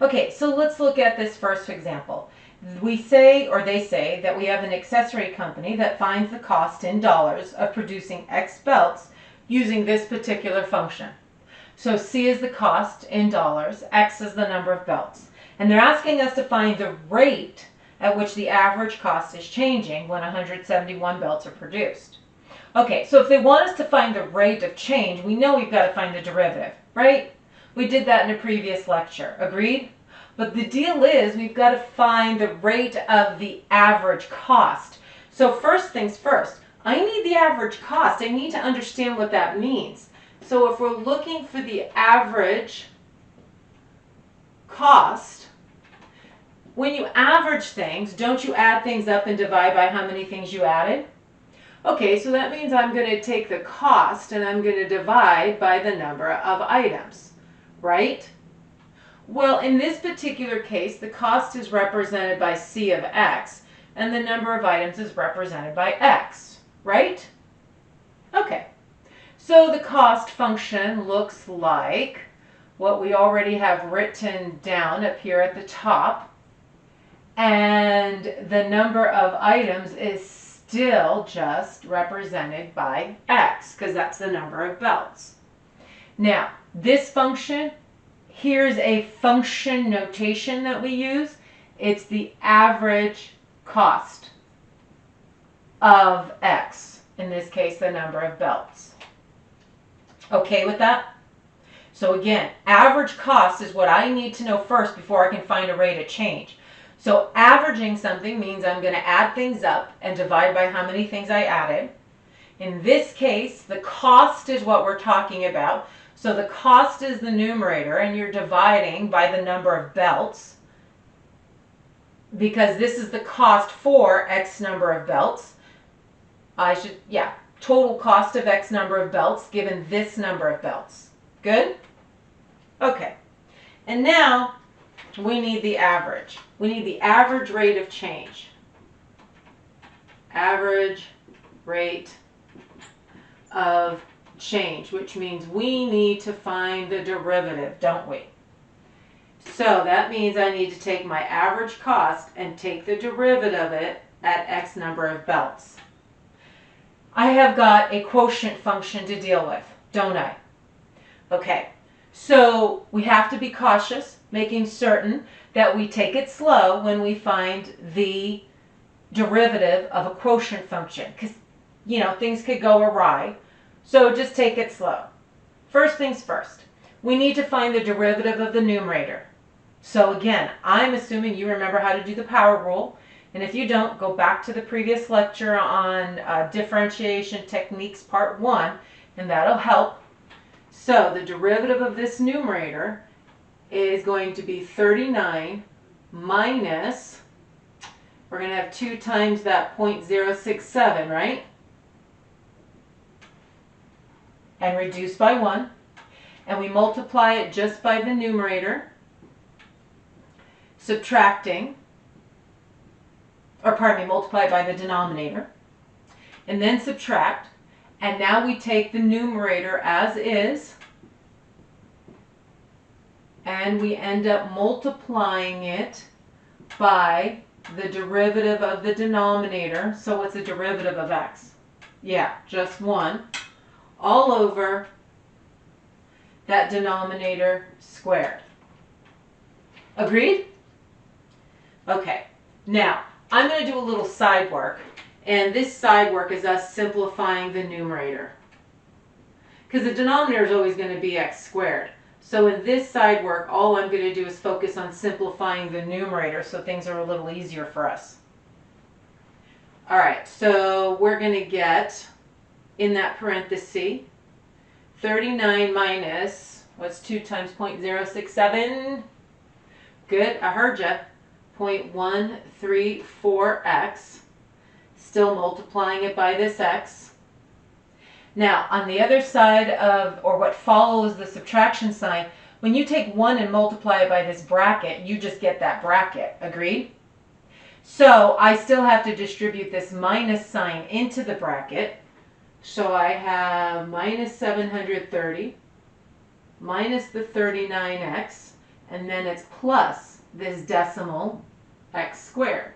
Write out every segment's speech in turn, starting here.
Okay, so let's look at this first example. We say, or they say, that we have an accessory company that finds the cost in dollars of producing X belts using this particular function. So C is the cost in dollars, X is the number of belts. And they're asking us to find the rate at which the average cost is changing when 171 belts are produced. Okay, so if they want us to find the rate of change, we know we've got to find the derivative, right? We did that in a previous lecture, agreed? But the deal is we've got to find the rate of the average cost. So first things first, I need the average cost. I need to understand what that means. So if we're looking for the average cost, when you average things, don't you add things up and divide by how many things you added? Okay, so that means I'm going to take the cost and I'm going to divide by the number of items, right? Well, in this particular case, the cost is represented by C of X and the number of items is represented by X, right? Okay, so the cost function looks like what we already have written down up here at the top, and the number of items is still just represented by X because that's the number of belts. Now, this function, here's a function notation that we use. It's the average cost of X, in this case the number of belts. Okay with that? So again, average cost is what I need to know first before I can find a rate of change. So averaging something means I'm going to add things up and divide by how many things I added. In this case, the cost is what we're talking about. So the cost is the numerator, and you're dividing by the number of belts because this is the cost for X number of belts. Total cost of X number of belts given this number of belts. Good? Okay. And now we need the average. We need the average rate of change. Average rate of change, which means we need to find the derivative, don't we? So that means I need to take my average cost and take the derivative of it at X number of belts. I have got a quotient function to deal with, don't I? Okay, so we have to be cautious, making certain that we take it slow when we find the derivative of a quotient function, because, you know, things could go awry. So just take it slow. First things first, we need to find the derivative of the numerator. So again, I'm assuming you remember how to do the power rule. And if you don't, go back to the previous lecture on differentiation techniques part 1, and that'll help. So the derivative of this numerator is going to be 39 minus, we're going to have 2 times that 0.067, right? And reduce by 1. And we multiply it just by the numerator, subtracting, multiply by the denominator, and then subtract. And now we take the numerator as is, and we end up multiplying it by the derivative of the denominator. So what's the derivative of X? Yeah, just 1, all over that denominator squared. Agreed? Okay, now I'm going to do a little side work, and this side work is us simplifying the numerator, because the denominator is always going to be X squared. So in this side work, all I'm going to do is focus on simplifying the numerator so things are a little easier for us. All right, so we're going to get, in that parenthesis, 39 minus, what's 2 times 0.067? Good, I heard ya. 0.134x, still multiplying it by this x. Now, on the other side of, or what follows the subtraction sign, when you take 1 and multiply it by this bracket, you just get that bracket. Agreed? So I still have to distribute this minus sign into the bracket. So I have minus 730 minus the 39x. and then it's plus this decimal x squared.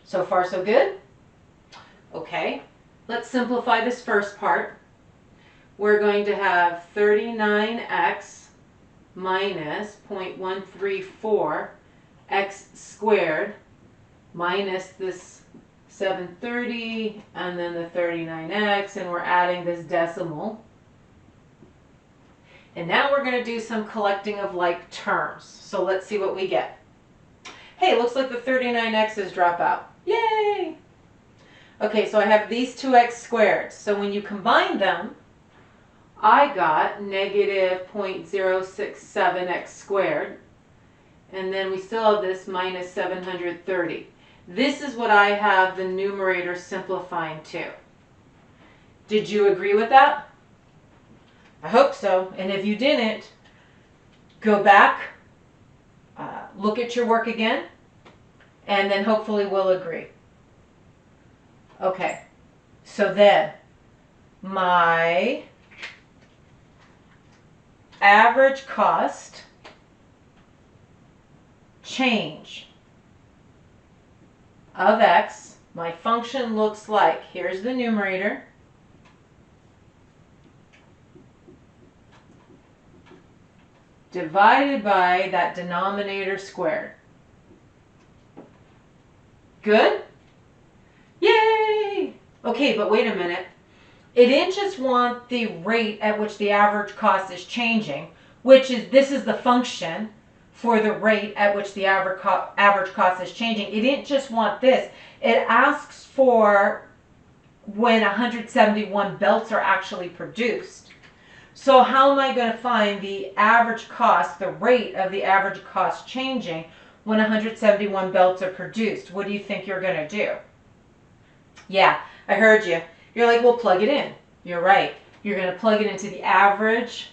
So far so good? Okay, let's simplify this first part. We're going to have 39x minus 0.134 x squared minus this 730 and then the 39x, and we're adding this decimal. And now we're going to do some collecting of like terms. So let's see what we get. Hey, looks like the 39x's drop out. Yay! Okay, so I have these two x squared. So when you combine them, I got negative 0.067x squared. And then we still have this minus 730. This is what I have the numerator simplifying to. Did you agree with that? I hope so. And if you didn't, go back, look at your work again, and then hopefully we'll agree. Okay, so then my average cost change of x, my function looks like, here's the numerator, divided by that denominator squared. Good? Yay! Okay, but wait a minute. It didn't just want the rate at which the average cost is changing, which is, this is the function for the rate at which the average cost is changing. It didn't just want this. It asks for when 171 belts are actually produced. So how am I going to find the average cost, the rate of the average cost changing when 171 belts are produced? What do you think you're going to do? Yeah, I heard you. You're like, well, plug it in. You're right. You're going to plug it into the average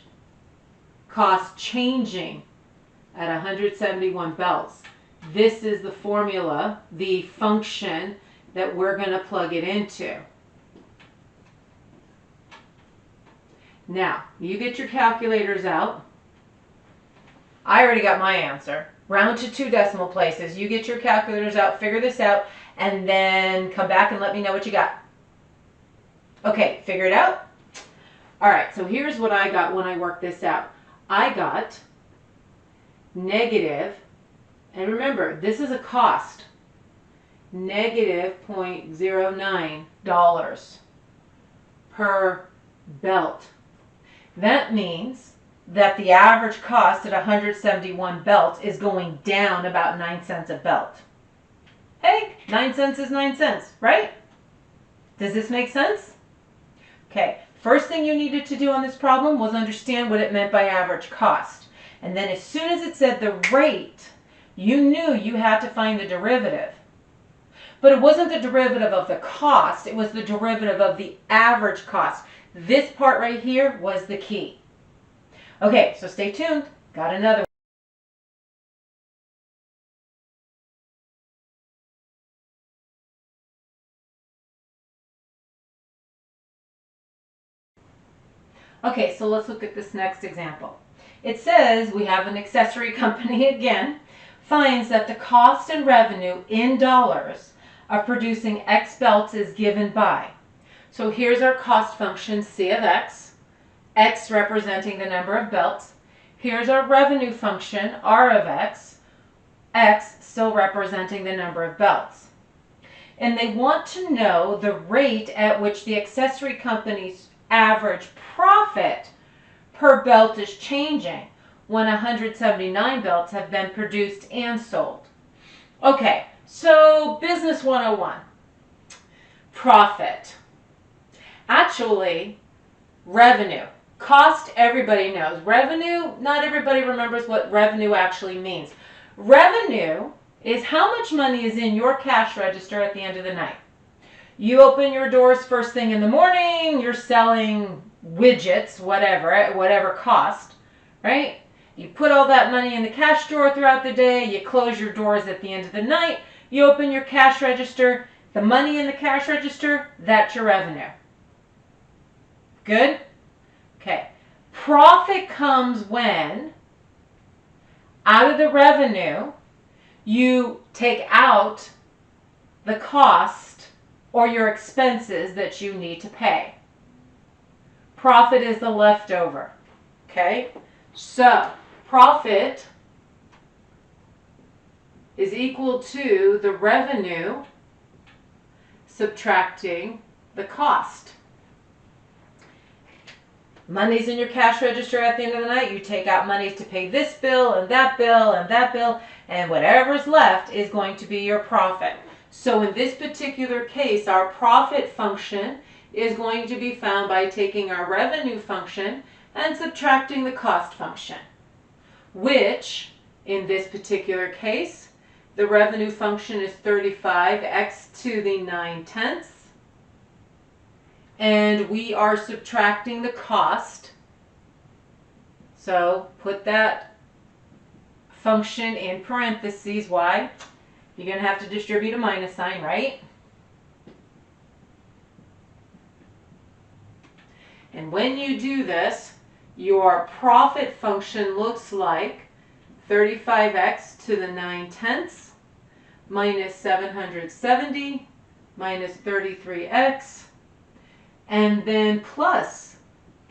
cost changing at 171 belts. This is the formula, the function that we're going to plug it into. Now, you get your calculators out. I already got my answer. Round to 2 decimal places. You get your calculators out, figure this out, and then come back and let me know what you got. Okay, figure it out? All right, so here's what I got when I worked this out. I got negative, and remember, this is a cost, negative $0.09 per belt. That means that the average cost at 171 belts is going down about 9 cents a belt. Hey, 9 cents is 9 cents, right? Does this make sense? Okay, first thing you needed to do on this problem was understand what it meant by average cost. And then as soon as it said the rate, you knew you had to find the derivative. But it wasn't the derivative of the cost, it was the derivative of the average cost. This part right here was the key. Okay, so stay tuned. Got another. Okay, so let's look at this next example. It says we have an accessory company again, finds that the cost and revenue in dollars of producing X belts is given by. So here's our cost function, C of X, X representing the number of belts. Here's our revenue function, R of X, X still representing the number of belts. And they want to know the rate at which the accessory company's average profit per belt is changing when 179 belts have been produced and sold. Okay, so business 101. Profit. Actually, revenue. Cost, everybody knows. Revenue, not everybody remembers what revenue actually means. Revenue is how much money is in your cash register at the end of the night. You open your doors first thing in the morning, you're selling widgets, whatever cost, right? You put all that money in the cash drawer throughout the day, you close your doors at the end of the night, you open your cash register, the money in the cash register, that's your revenue. Good? Okay. Profit comes when, out of the revenue, you take out the cost or your expenses that you need to pay. Profit is the leftover. Okay? So, profit is equal to the revenue subtracting the cost. Money's in your cash register at the end of the night. You take out monies to pay this bill and that bill and that bill, and whatever's left is going to be your profit. So in this particular case, our profit function is going to be found by taking our revenue function and subtracting the cost function, which in this particular case, the revenue function is 35x to the 9/10. And we are subtracting the cost. So put that function in parentheses. Why? You're going to have to distribute a minus sign, right? And when you do this, your profit function looks like 35x to the 9/10 minus 770 minus 33x, and then plus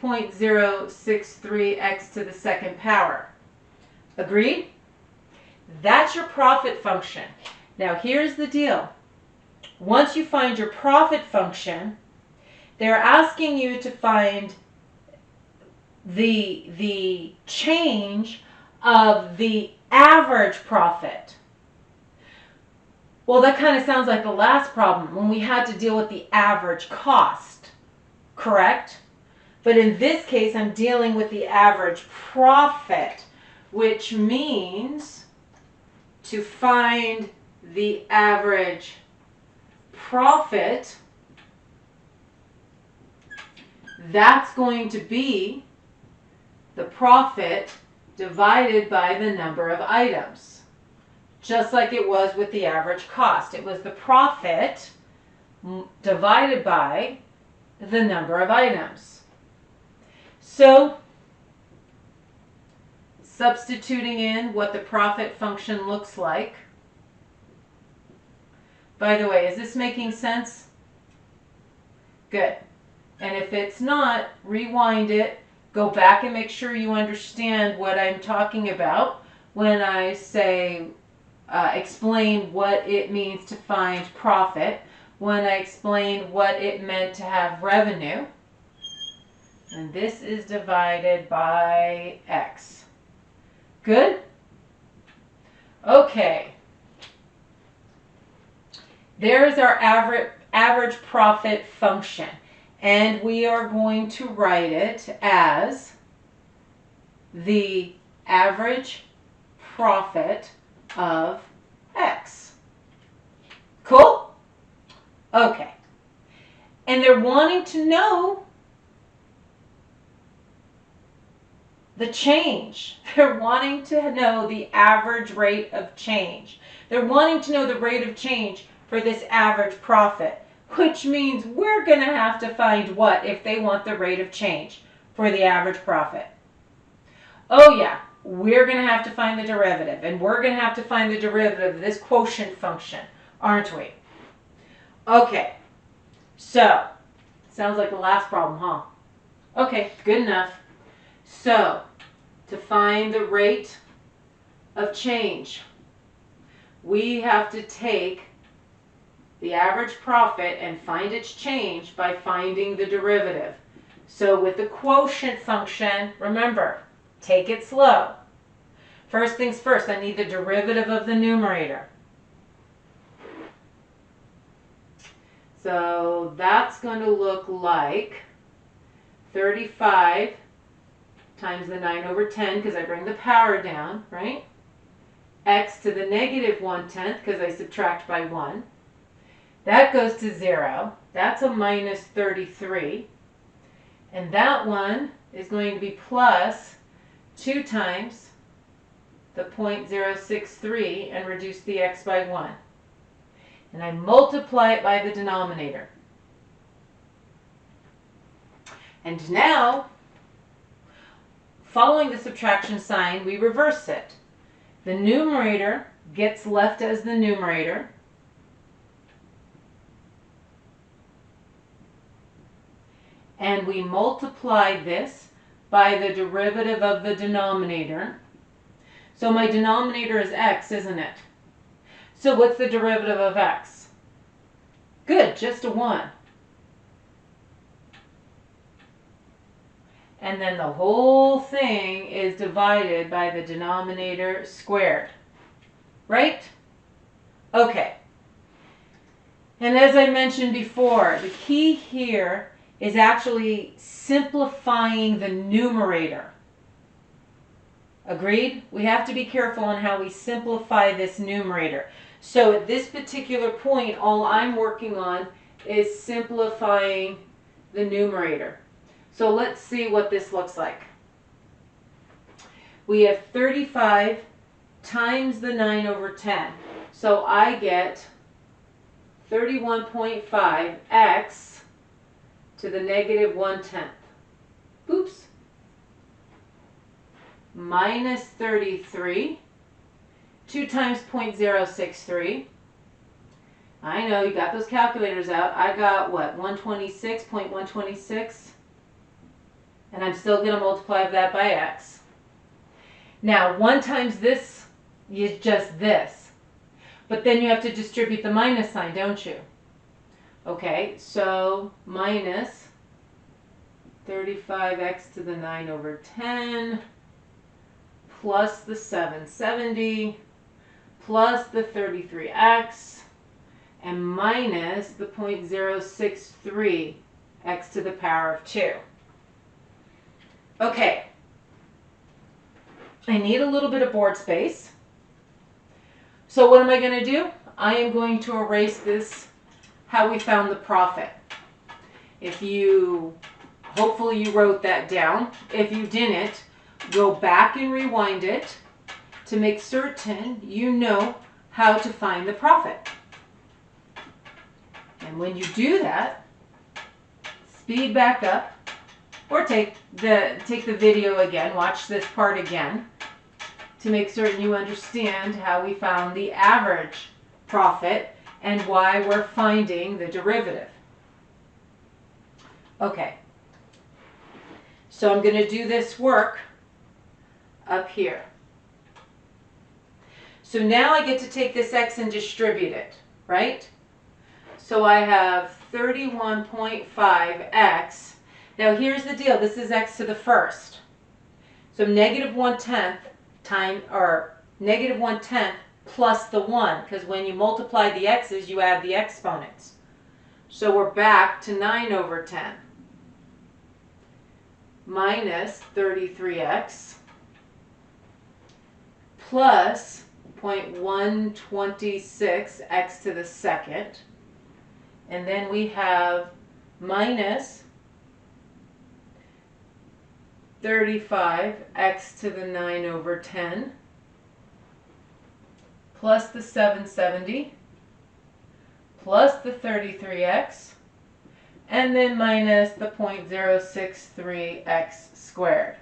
0.063x to the second power. Agreed? That's your profit function. Now here's the deal. Once you find your profit function, they're asking you to find the change of the average profit. Well, that kind of sounds like the last problem when we had to deal with the average cost, correct? But in this case, I'm dealing with the average profit, which means to find the average profit, that's going to be the profit divided by the number of items. Just like it was with the average cost. It was the profit divided by the number of items. So, substituting in what the profit function looks like. By the way, is this making sense? Good. And if it's not, rewind it, go back and make sure you understand what I'm talking about when I say explain what it means to find profit, when I explain what it meant to have revenue. And this is divided by x. Good? Okay. There's our average profit function. And we are going to write it as the average profit of x. Cool? Okay. And they're wanting to know the change. They're wanting to know the average rate of change. They're wanting to know the rate of change for this average profit, which means we're going to have to find what if they want the rate of change for the average profit? Oh yeah, we're going to have to find the derivative, and we're going to have to find the derivative of this quotient function, aren't we? Okay, so, sounds like the last problem, huh? Okay, good enough. So, to find the rate of change, we have to take the average profit and find its change by finding the derivative. So with the quotient function, remember, take it slow. First things first, I need the derivative of the numerator. So that's going to look like 35 times the 9/10 because I bring the power down, right? X to the negative 1/10 because I subtract by 1. That goes to 0. That's a minus 33. And that one is going to be plus 2 times the 0.063 and reduce the x by 1. And I multiply it by the denominator. And now, following the subtraction sign, we reverse it. The numerator gets left as the numerator. And we multiply this by the derivative of the denominator. So my denominator is x, isn't it? So what's the derivative of x? Good, just a 1. And then the whole thing is divided by the denominator squared. Right? Okay. And as I mentioned before, the key here is actually simplifying the numerator. Agreed? We have to be careful on how we simplify this numerator. So at this particular point, all I'm working on is simplifying the numerator. So let's see what this looks like. We have 35 times the 9 over 10. So I get 31.5x to the negative 1/10. Oops. Minus 33. 2 times 0.063. I know, you got those calculators out. I got, what, 126.126? And I'm still going to multiply that by x. Now, 1 times this is just this. But then you have to distribute the minus sign, don't you? Okay, so minus 35x to the 9 over 10 plus the 770 plus the 33x and minus the 0.063 x to the power of 2. Okay, I need a little bit of board space. So what am I going to do? I am going to erase this, how we found the profit. If you, hopefully you wrote that down. If you didn't, go back and rewind it to make certain you know how to find the profit. And when you do that, speed back up or take the video again, watch this part again to make certain you understand how we found the average profit and why we're finding the derivative. Okay, so I'm going to do this work up here. So now I get to take this x and distribute it, right? So I have 31.5x. Now here's the deal, this is x to the first. So negative 1/10 times, or negative 1/10 plus the 1, because when you multiply the x's, you add the exponents. So we're back to 9 over 10 minus 33x plus 0.126 x to the second. And then we have minus 35 x to the 9 over 10 plus the 770 plus the 33x and then minus the 0.063x squared.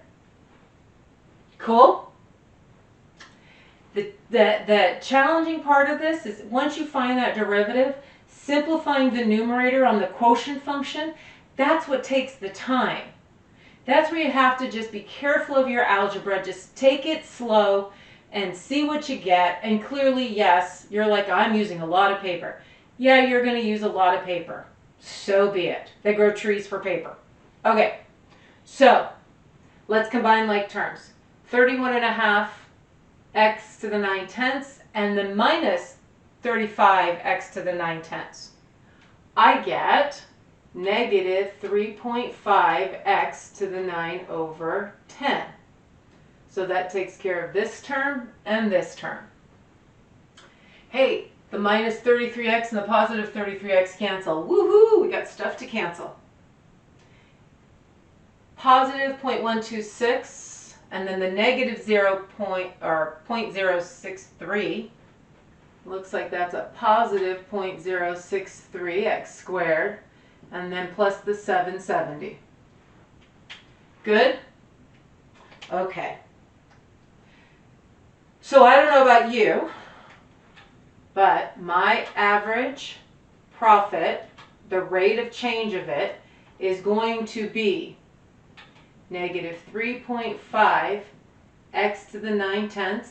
Cool? The challenging part of this is once you find that derivative, simplifying the numerator on the quotient function, that's what takes the time. That's where you have to just be careful of your algebra. Just take it slow and see what you get. And clearly, yes, you're like, I'm using a lot of paper. Yeah, you're going to use a lot of paper. So be it. They grow trees for paper. Okay, so let's combine like terms. 31.5 x to the 9/10 and then minus 35x to the 9/10. I get negative 3.5x to the 9 over 10. So that takes care of this term and this term. Hey, the minus 33x and the positive 33x cancel. Woohoo! We got stuff to cancel. Positive 0.126 and then the negative 0.063. Looks like that's a positive 0.063x squared. And then plus the 770. Good? Okay. So I don't know about you, but my average profit, the rate of change of it, is going to be negative 3.5 x to the 9/10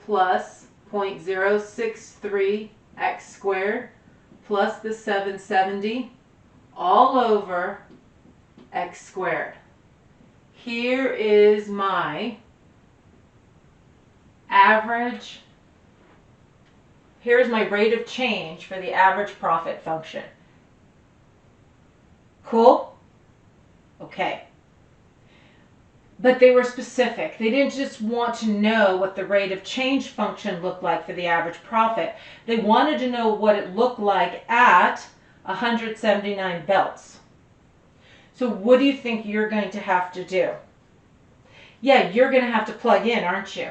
plus 0.063 x squared plus the 770 all over x squared. Here is my average, here's my rate of change for the average profit function. Cool? Okay. But they were specific. They didn't just want to know what the rate of change function looked like for the average profit. They wanted to know what it looked like at 179 belts. So what do you think you're going to have to do? Yeah, you're going to have to plug in, aren't you?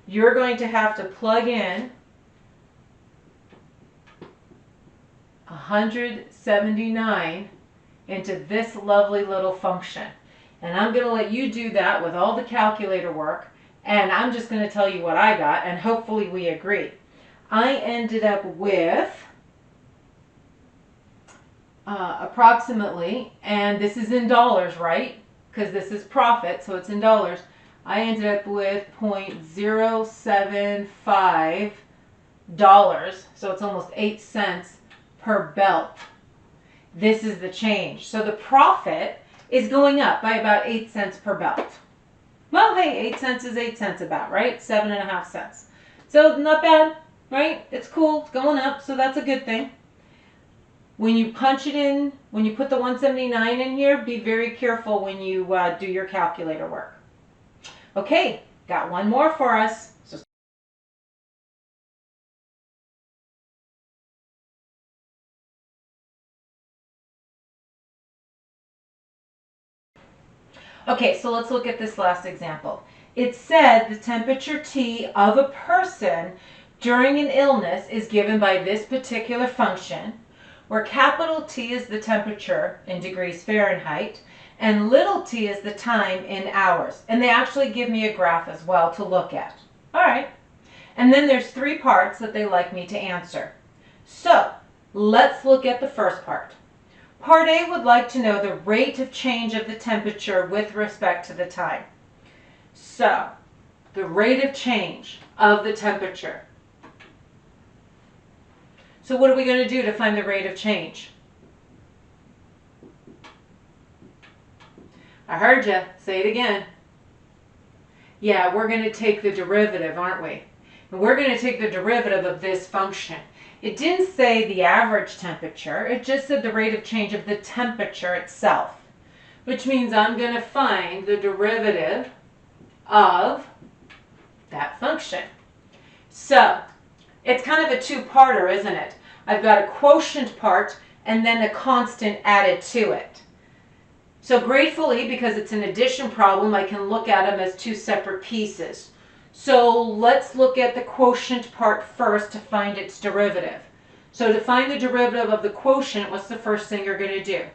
You're going to have to plug in 179 into this lovely little function. And I'm going to let you do that with all the calculator work, and I'm just going to tell you what I got, and hopefully we agree. I ended up with approximately, and this is in dollars, right? Because this is profit, so it's in dollars. I ended up with $0.075, so it's almost 8 cents per belt. This is the change. So the profit is going up by about 8 cents per belt. Well, hey, 8 cents is 8 cents about, right? 7.5 cents. So not bad, right? It's cool. It's going up, so that's a good thing. When you punch it in, when you put the 179 in here, be very careful when you do your calculator work. Okay, got one more for us. Okay, so let's look at this last example. It said the temperature T of a person during an illness is given by this particular function, where capital T is the temperature in degrees Fahrenheit, and little t is the time in hours. And they actually give me a graph as well to look at. All right. And then there's 3 parts that they like me to answer. So let's look at the first part. Part A would like to know the rate of change of the temperature with respect to the time. So, the rate of change of the temperature. So what are we going to do to find the rate of change? I heard you. Say it again. Yeah, we're going to take the derivative, aren't we? And we're going to take the derivative of this function. It didn't say the average temperature, it just said the rate of change of the temperature itself, which means I'm going to find the derivative of that function. So, it's kind of a two-parter, isn't it? I've got a quotient part and then a constant added to it. So gratefully, because it's an addition problem, I can look at them as 2 separate pieces. So let's look at the quotient part first to find its derivative. So to find the derivative of the quotient, what's the first thing you're going to do?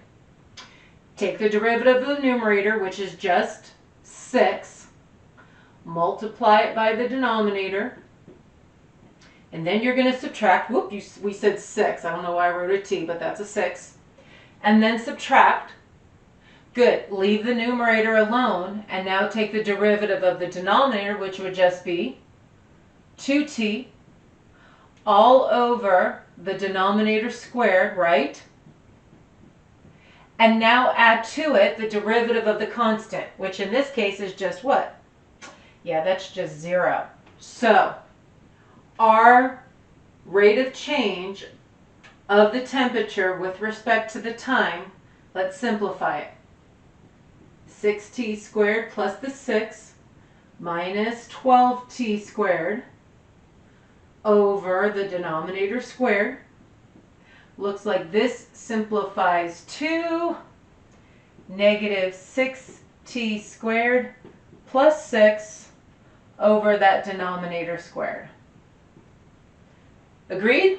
Take the derivative of the numerator, which is just 6, multiply it by the denominator, and then you're going to subtract, we said 6, I don't know why I wrote a t, but that's a 6, and then subtract. Good, leave the numerator alone, and now take the derivative of the denominator, which would just be 2t all over the denominator squared, right? And now add to it the derivative of the constant, which in this case is just what? Yeah, that's just 0. So, our rate of change of the temperature with respect to the time, let's simplify it. 6t squared plus the 6 minus 12t squared over the denominator squared. Looks like this simplifies to negative 6t squared plus 6 over that denominator squared. Agreed?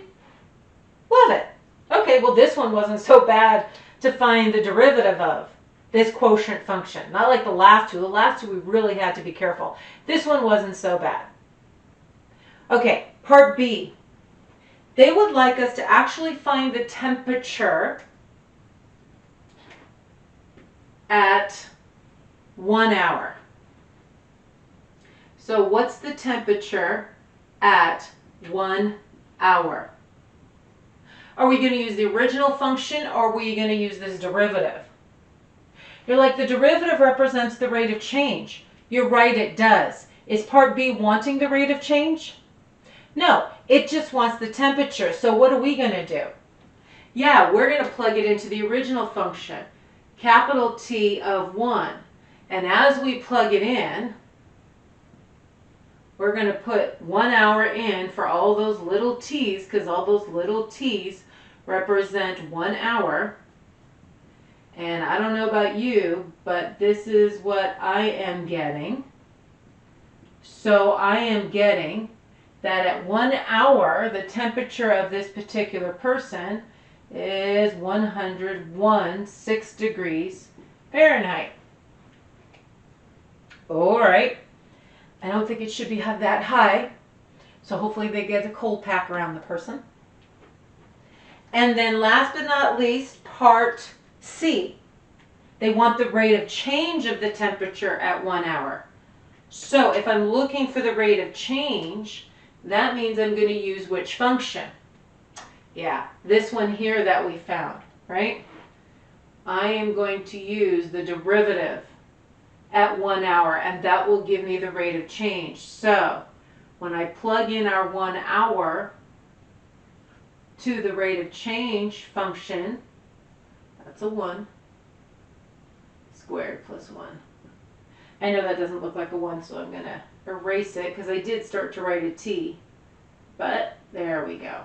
Love it. Okay, well this one wasn't so bad to find the derivative of. this quotient function. Not like the last two. The last two we really had to be careful. This one wasn't so bad. Okay, part B. They would like us to actually find the temperature at 1 hour. So what's the temperature at 1 hour? Are we going to use the original function, or are we going to use this derivative? You're like, the derivative represents the rate of change. You're right, it does. Is part B wanting the rate of change? No, it just wants the temperature. So what are we going to do? Yeah, we're going to plug it into the original function, capital T of 1. And as we plug it in, we're going to put 1 hour in for all those little t's, because all those little t's represent 1 hour. And I don't know about you, but this is what I am getting. So I am getting that at 1 hour, the temperature of this particular person is 101.6 degrees Fahrenheit. All right. I don't think it should be that high. So hopefully they get a cold pack around the person. And then last but not least, part C. They want the rate of change of the temperature at 1 hour. So if I'm looking for the rate of change, that means I'm going to use which function? Yeah, this one here that we found, right? I am going to use the derivative at 1 hour, and that will give me the rate of change. So when I plug in our 1 hour to the rate of change function, that's a 1 squared plus 1. I know that doesn't look like a 1, so I'm going to erase it because I did start to write a t. But there we go.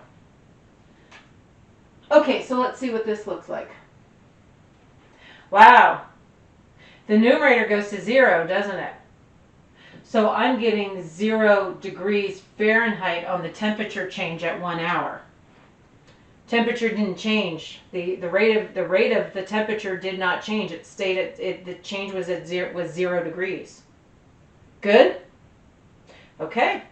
Okay, so let's see what this looks like. Wow. The numerator goes to 0, doesn't it? So I'm getting 0 degrees Fahrenheit on the temperature change at 1 hour. Temperature didn't change. The rate of the temperature did not change. It stayed at the change was at 0 degrees. Good? Okay.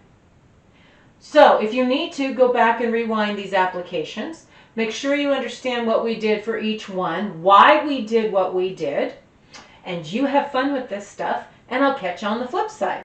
So if you need to, go back and rewind these applications. Make sure you understand what we did for each one, why we did what we did, and you have fun with this stuff, and I'll catch you on the flip side.